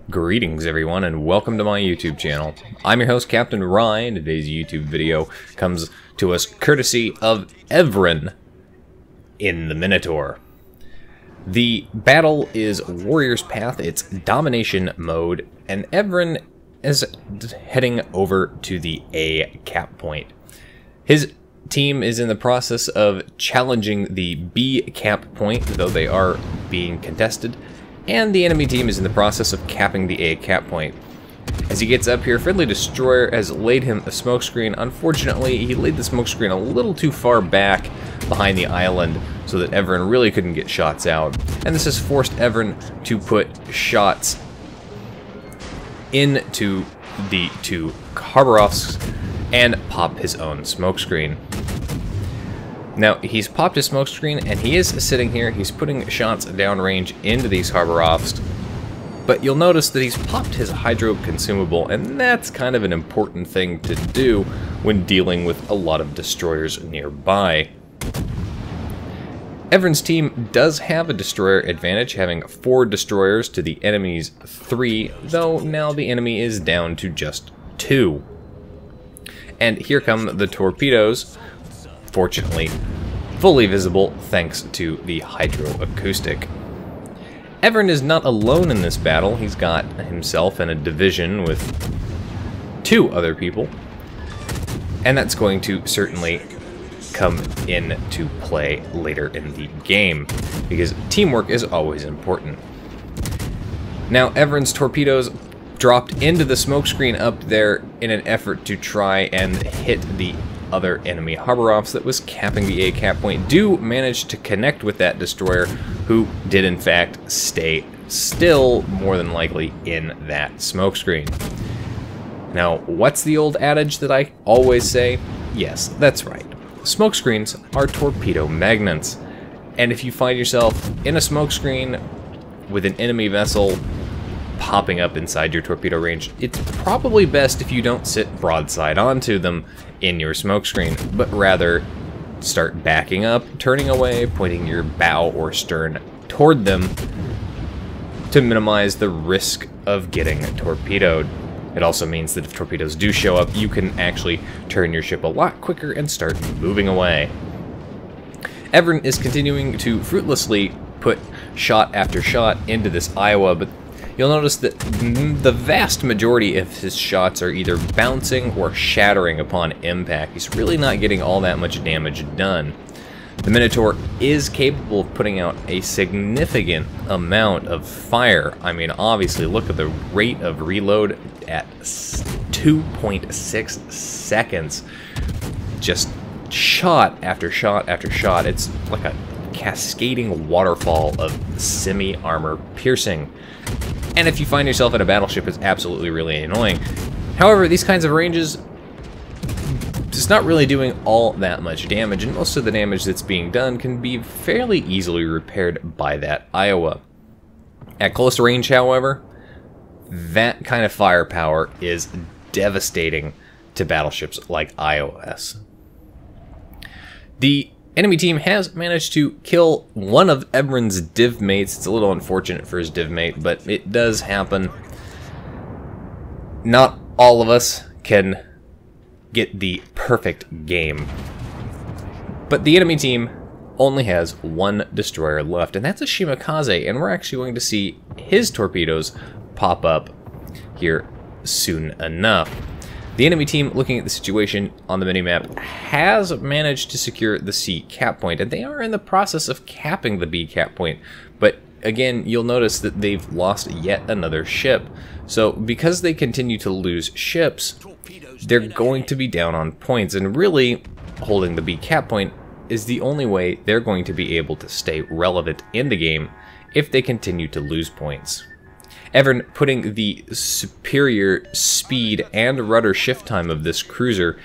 Greetings everyone and welcome to my YouTube channel. I'm your host Captain Ryan. Today's YouTube video comes to us courtesy of Evrien in the Minotaur. The battle is Warrior's Path, it's domination mode, and Evrien is heading over to the A cap point. His team is in the process of challenging the B cap point, though they are being contested. And the enemy team is in the process of capping the A cap point. As he gets up here, Friendly Destroyer has laid him a smokescreen. Unfortunately, he laid the smokescreen a little too far back behind the island so that Evrien really couldn't get shots out. And this has forced Evrien to put shots into the two Kharbarovs and pop his own smokescreen. Now, he's popped his smokescreen, and he is sitting here. He's putting shots downrange into these Kharbarovs, but you'll notice that he's popped his hydro consumable, and that's kind of an important thing to do when dealing with a lot of destroyers nearby. Evrien's team does have a destroyer advantage, having 4 destroyers to the enemy's 3, though now the enemy is down to just 2. And here come the torpedoes. Fortunately, fully visible thanks to the hydroacoustic. Evrien is not alone in this battle. He's got himself in a division with 2 other people, and that's going to certainly come into play later in the game, because teamwork is always important. Now, Evrien's torpedoes dropped into the smokescreen up there in an effort to try and hit the other enemy Kharbarovs that was capping the A cap point, do manage to connect with that destroyer, who did in fact stay still, more than likely, in that smokescreen. Now, what's the old adage that I always say? Yes, that's right. Smokescreens are torpedo magnets, and if you find yourself in a smokescreen with an enemy vessel popping up inside your torpedo range, it's probably best if you don't sit broadside onto them in your smokescreen, but rather start backing up, turning away, pointing your bow or stern toward them to minimize the risk of getting torpedoed. It also means that if torpedoes do show up, you can actually turn your ship a lot quicker and start moving away. Evrien is continuing to fruitlessly put shot after shot into this Iowa, but you'll notice that the vast majority of his shots are either bouncing or shattering upon impact. He's really not getting all that much damage done. The Minotaur is capable of putting out a significant amount of fire. I mean, obviously, look at the rate of reload at 2.6 seconds. Just shot after shot after shot. It's like a cascading waterfall of semi-armor piercing. And if you find yourself in a battleship, it's absolutely really annoying. However, these kinds of ranges, it's not really doing all that much damage, and most of the damage that's being done can be fairly easily repaired by that Iowa. At close range, however, that kind of firepower is devastating to battleships like iOS. The enemy team has managed to kill one of Evrien's div mates. It's a little unfortunate for his div mate, but it does happen. Not all of us can get the perfect game. But the enemy team only has 1 destroyer left, and that's a Shimakaze, and we're actually going to see his torpedoes pop up here soon enough. The enemy team, looking at the situation on the minimap, has managed to secure the C cap point, and they are in the process of capping the B cap point. But again, you'll notice that they've lost yet another ship. So because they continue to lose ships, they're going to be down on points, and really holding the B cap point is the only way they're going to be able to stay relevant in the game if they continue to lose points. Evrien putting the superior speed and rudder shift time of this cruiser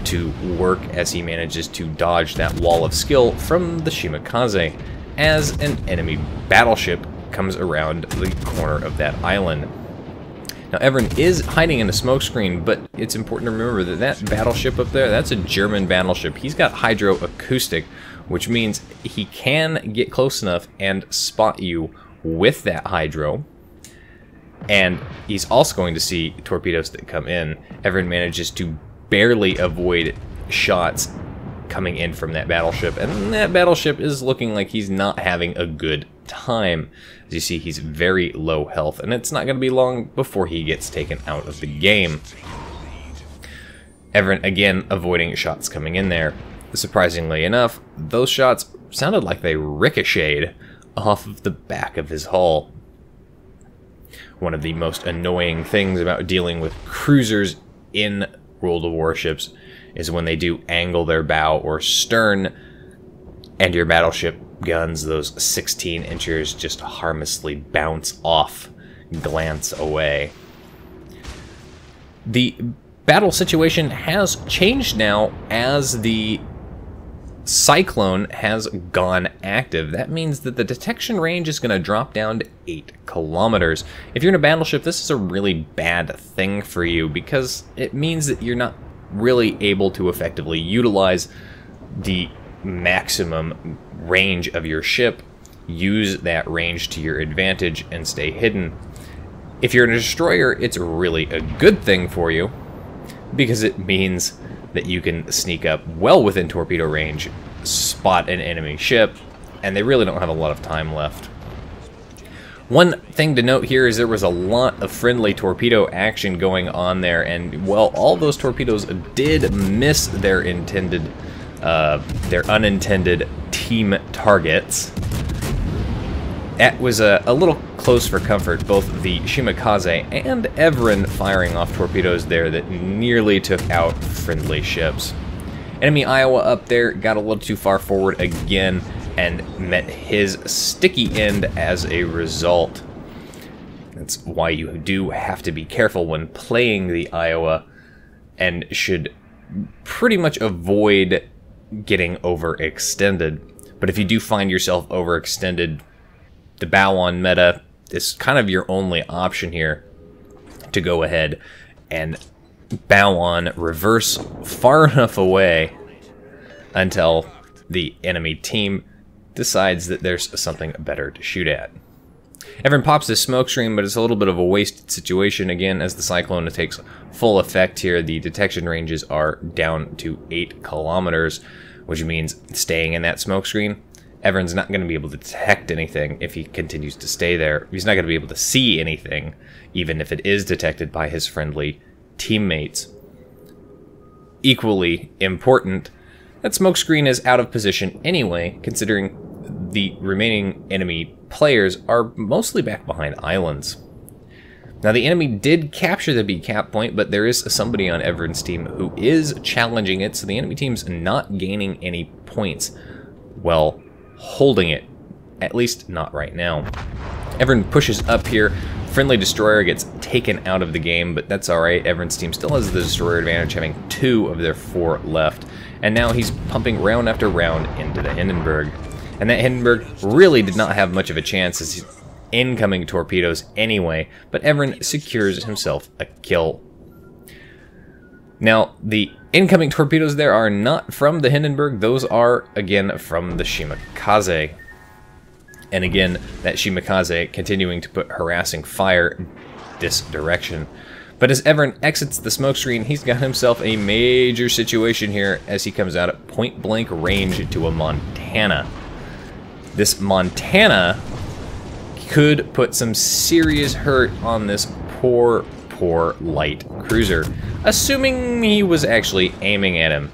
to work as he manages to dodge that wall of skill from the Shimakaze as an enemy battleship comes around the corner of that island. Now, Evrien is hiding in a smokescreen, but it's important to remember that that battleship up there, that's a German battleship. He's got hydroacoustic, which means he can get close enough and spot you with that hydro. And he's also going to see torpedoes that come in. Evrien manages to barely avoid shots coming in from that battleship, and that battleship is looking like he's not having a good time. As you see, he's very low health, and it's not going to be long before he gets taken out of the game. Evrien again avoiding shots coming in there. Surprisingly enough, those shots sounded like they ricocheted off of the back of his hull. One of the most annoying things about dealing with cruisers in World of Warships is when they do angle their bow or stern, and your battleship guns, those 16 inchers, just harmlessly bounce off, glance away. The battle situation has changed now as the Cyclone has gone active. That means that the detection range is going to drop down to 8 kilometers. If you're in a battleship, this is a really bad thing for you, because it means that you're not really able to effectively utilize the maximum range of your ship, use that range to your advantage, and stay hidden. If you're in a destroyer, it's really a good thing for you, because it means that you can sneak up well within torpedo range, spot an enemy ship, and they really don't have a lot of time left. One thing to note here is there was a lot of friendly torpedo action going on there, and well, all those torpedoes did miss their unintended team targets. That was a little close for comfort, both the Shimakaze and Evrien firing off torpedoes there that nearly took out friendly ships. Enemy Iowa up there got a little too far forward again and met his sticky end as a result. That's why you do have to be careful when playing the Iowa, and should pretty much avoid getting overextended. But if you do find yourself overextended, the bow-on meta is kind of your only option here, to go ahead and bow on, reverse far enough away until the enemy team decides that there's something better to shoot at. Evrien pops his Smokescreen, but it's a little bit of a wasted situation again as the Cyclone takes full effect here. The detection ranges are down to 8 kilometers, which means staying in that Smokescreen, Evrien's not going to be able to detect anything if he continues to stay there. He's not going to be able to see anything, even if it is detected by his friendly teammates. Equally important, that Smokescreen is out of position anyway, considering the remaining enemy players are mostly back behind islands. Now, the enemy did capture the B cap point, but there is somebody on Evrien's team who is challenging it, so the enemy team's not gaining any points while holding it, at least not right now. Evrien pushes up here. Friendly destroyer gets taken out of the game, but that's alright. Evrien's team still has the destroyer advantage, having 2 of their 4 left. And now he's pumping round after round into the Hindenburg. And that Hindenburg really did not have much of a chance as incoming torpedoes anyway, but Evrien secures himself a kill. Now, the incoming torpedoes there are not from the Hindenburg, those are, again, from the Shimakaze. And again, that Shimakaze continuing to put harassing fire this direction. But as Evrien exits the Smokescreen, he's got himself a major situation here as he comes out at point-blank range to a Montana. This Montana could put some serious hurt on this poor light cruiser, assuming he was actually aiming at him.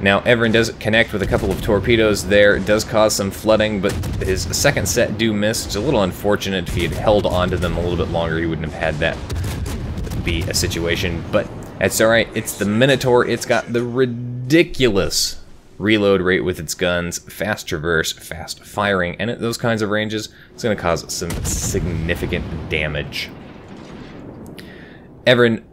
Now, Evrien does connect with a couple of torpedoes there. It does cause some flooding, but his second set do miss. It's a little unfortunate. If he had held on to them a little bit longer, he wouldn't have had that be a situation, but that's alright. It's the Minotaur. It's got the ridiculous reload rate with its guns, fast traverse, fast firing, and at those kinds of ranges, it's going to cause some significant damage. Evrien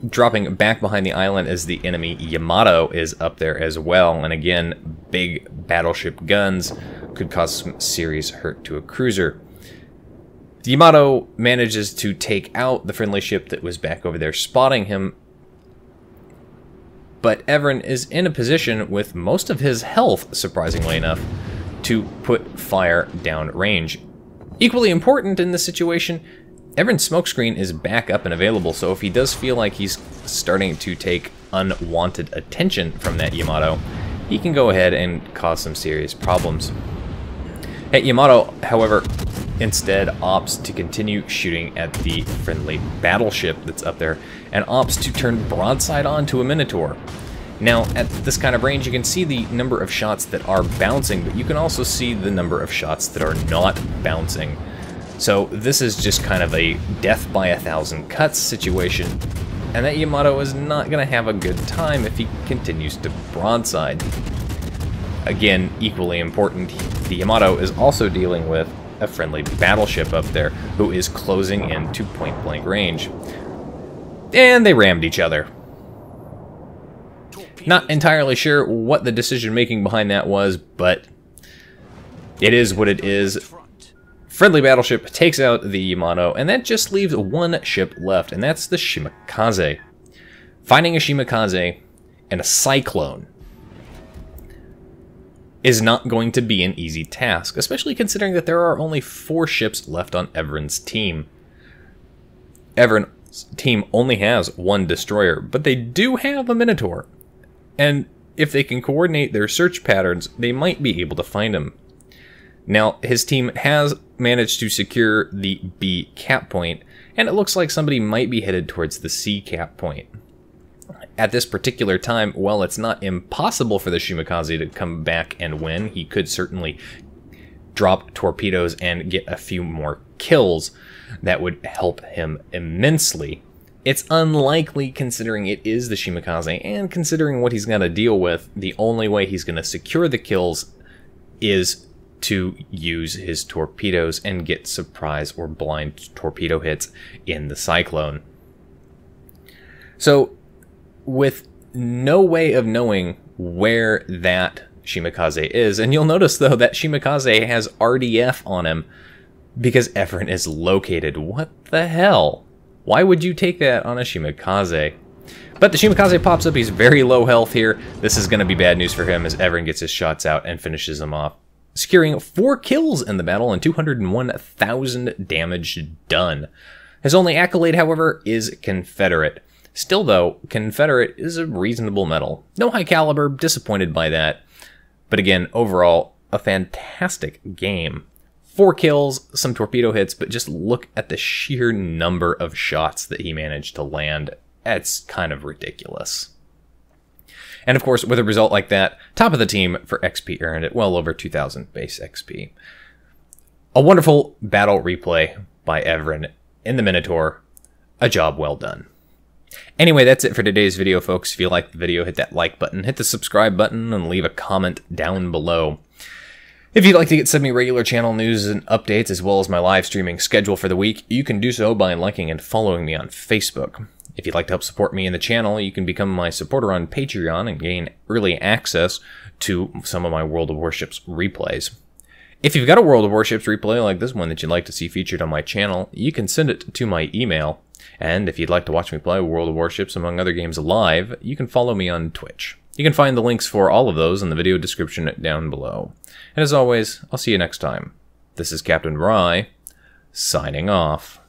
dropping back behind the island as the enemy Yamato is up there as well, and again, big battleship guns could cause some serious hurt to a cruiser. The Yamato manages to take out the friendly ship that was back over there spotting him, but Evrien is in a position with most of his health, surprisingly enough, to put fire down range. Equally important in this situation, Evren's Smokescreen is back up and available, so if he does feel like he's starting to take unwanted attention from that Yamato, he can go ahead and cause some serious problems. Yamato, however, instead opts to continue shooting at the friendly battleship that's up there, and opts to turn broadside onto a Minotaur. Now, at this kind of range, you can see the number of shots that are bouncing, but you can also see the number of shots that are not bouncing. So this is just kind of a death by 1,000 cuts situation, and that Yamato is not going to have a good time if he continues to broadside. Again, equally important, the Yamato is also dealing with a friendly battleship up there who is closing in to point-blank range. And they rammed each other. Not entirely sure what the decision-making behind that was, but it is what it is. Friendly battleship takes out the Yamato, and that just leaves one ship left, and that's the Shimakaze. Finding a Shimakaze and a Cyclone is not going to be an easy task, especially considering that there are only 4 ships left on Evren's team. Evren's team only has 1 destroyer, but they do have a Minotaur. And if they can coordinate their search patterns, they might be able to find him. Now, his team has managed to secure the B cap point, and it looks like somebody might be headed towards the C cap point. At this particular time, while it's not impossible for the Shimakaze to come back and win, he could certainly drop torpedoes and get a few more kills that would help him immensely. It's unlikely, considering it is the Shimakaze, and considering what he's going to deal with, the only way he's going to secure the kills is to use his torpedoes and get surprise or blind torpedo hits in the Cyclone. So, with no way of knowing where that Shimakaze is, and you'll notice though that Shimakaze has RDF on him because Evrien is located. What the hell? Why would you take that on a Shimakaze? But the Shimakaze pops up, he's very low health here. This is going to be bad news for him as Evrien gets his shots out and finishes him off, securing 4 kills in the battle and 201,000 damage done. His only accolade, however, is Confederate. Still though, Confederate is a reasonable medal. No high caliber, disappointed by that. But again, overall, a fantastic game. 4 kills, some torpedo hits, but just look at the sheer number of shots that he managed to land. It's kind of ridiculous. And of course, with a result like that, top of the team for XP earned at well over 2,000 base XP. A wonderful battle replay by Evrien in the Minotaur. A job well done. Anyway, that's it for today's video, folks. If you liked the video, hit that like button, hit the subscribe button, and leave a comment down below. If you'd like to get semi-regular channel news and updates, as well as my live streaming schedule for the week, you can do so by liking and following me on Facebook. If you'd like to help support me in the channel, you can become my supporter on Patreon and gain early access to some of my World of Warships replays. If you've got a World of Warships replay like this one that you'd like to see featured on my channel, you can send it to my email. And if you'd like to watch me play World of Warships among other games live, you can follow me on Twitch. You can find the links for all of those in the video description down below. And as always, I'll see you next time. This is Captain Rye, signing off.